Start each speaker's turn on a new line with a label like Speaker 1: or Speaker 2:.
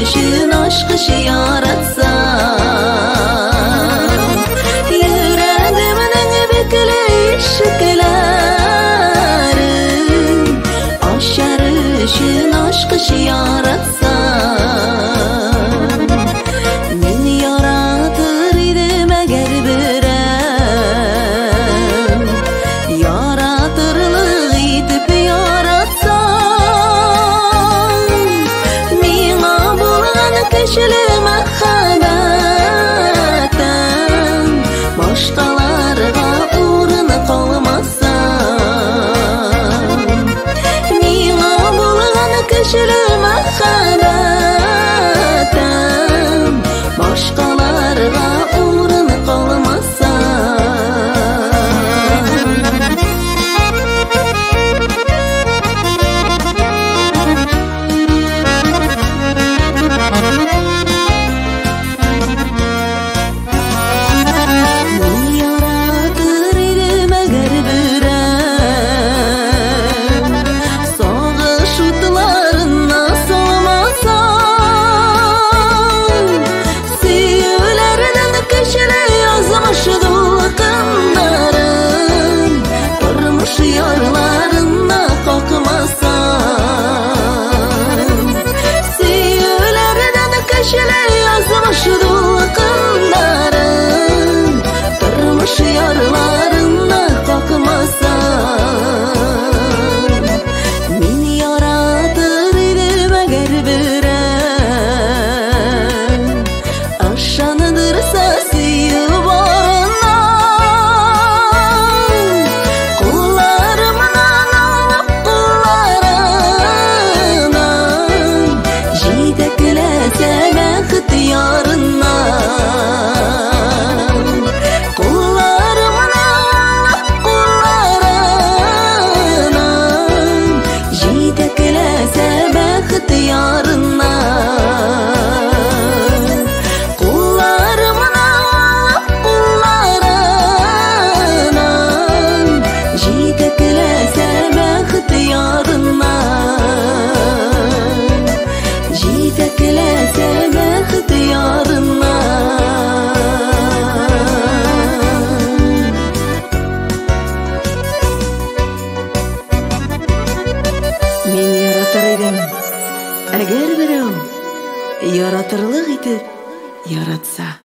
Speaker 1: үшін ашқыш яратсам, йөрәгемнең бекле ишекләрен ачар үшін ашқыш яратсам, мин яратыр идем әгәр берәм яратырлык итеп яратсам, миңа булган көчле мәхәббәтең башкаларга урын калмаса, миңа булган көчле мәхәббәтең башкаларга урын калмаса. Yarlarına kalkmasam, siyülerden köşele yazmış dulkınlarım, durmuş yarlarına kalkmasam, min yaratır idim eğer birem aşanıdırsa siyu әгәр берәү яратырлык итеп яратса.